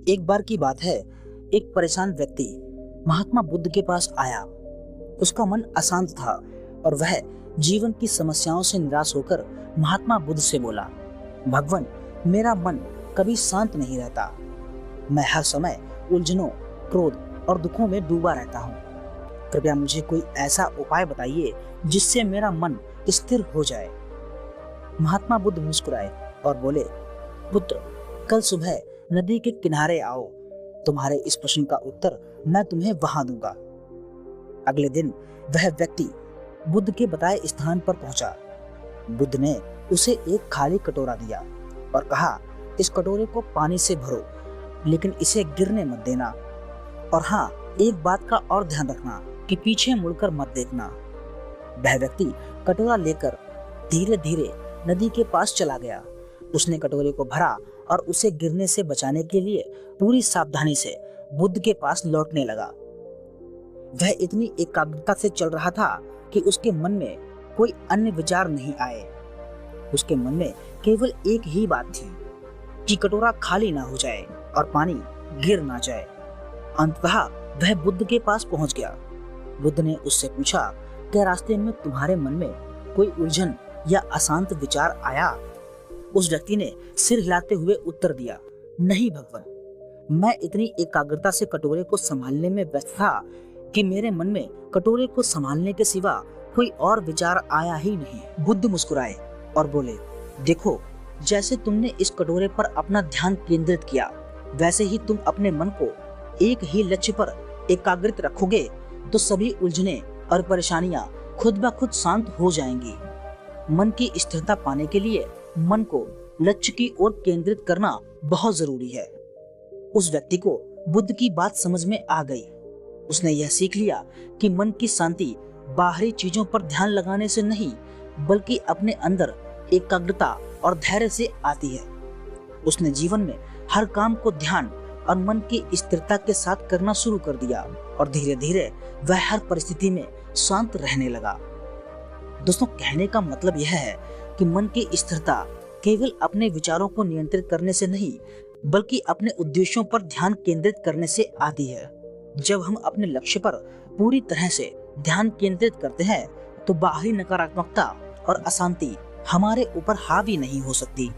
एक बार की बात है, एक परेशान व्यक्ति महात्मा बुद्ध के पास आया। उसका मन अशांत था और वह जीवन की समस्याओं से निराश होकर महात्मा बुद्ध से बोला, भगवान, मेरा मन कभी शांत नहीं रहता। मैं हर समय उलझनों, क्रोध और दुखों में डूबा रहता हूँ। कृपया मुझे कोई ऐसा उपाय बताइए जिससे मेरा मन स्थिर हो जाए। महात्मा बुद्ध मुस्कुराए और बोले, पुत्र, कल सुबह नदी के किनारे आओ। तुम्हारे इस प्रश्न का उत्तर मैं तुम्हें वहां दूंगा। अगले दिन वह व्यक्ति बुद्ध के बताए स्थान पर पहुंचा। बुद्ध ने उसे एक खाली कटोरा दिया और कहा, इस कटोरे को पानी से भरो, लेकिन इसे गिरने मत देना। और हाँ, एक बात का और ध्यान रखना कि पीछे मुड़कर मत देखना। वह व्यक्ति कटोरा लेकर धीरे धीरे नदी के पास चला गया। उसने कटोरे को भरा और उसे गिरने से बचाने के लिए पूरी सावधानी से बुद्ध के पास लौटने लगा। वह इतनी एकाग्रता से चल रहा था कि उसके मन में कोई अन्य विचार नहीं आए। उसके मन में केवल एक ही बात थी कि कटोरा खाली ना हो जाए और पानी गिर ना जाए। अंततः वह बुद्ध के पास पहुंच गया। बुद्ध ने उससे पूछा, क्या रास्ते में तुम्हारे मन में कोई उलझन या अशांत विचार आया? उस व्यक्ति ने सिर हिलाते हुए उत्तर दिया, नहीं भगवान, मैं इतनी एकाग्रता से कटोरे को संभालने में व्यस्त था कि मेरे मन में कटोरे को संभालने के सिवा कोई और विचार आया ही नहीं। बुद्ध मुस्कुराए और बोले, देखो, जैसे तुमने इस कटोरे पर अपना ध्यान केंद्रित किया, वैसे ही तुम अपने मन को एक ही लक्ष्य पर एकाग्रित रखोगे तो सभी उलझने और परेशानियां खुद ब खुद शांत हो जाएंगी। मन की स्थिरता पाने के लिए मन को लक्ष्य की ओर केंद्रित करना बहुत जरूरी है। उस व्यक्ति को बुद्ध की बात समझ में आ गई। उसने यह सीख लिया कि मन की शांति बाहरी चीजों पर ध्यान लगाने से नहीं, बल्कि अपने अंदर एकाग्रता और धैर्य से आती है। उसने जीवन में हर काम को ध्यान और मन की स्थिरता के साथ करना शुरू कर दिया और धीरे धीरे वह हर परिस्थिति में शांत रहने लगा। दोस्तों, कहने का मतलब यह है कि मन की स्थिरता केवल अपने विचारों को नियंत्रित करने से नहीं, बल्कि अपने उद्देश्यों पर ध्यान केंद्रित करने से आती है। जब हम अपने लक्ष्य पर पूरी तरह से ध्यान केंद्रित करते हैं तो बाहरी नकारात्मकता और अशांति हमारे ऊपर हावी नहीं हो सकती।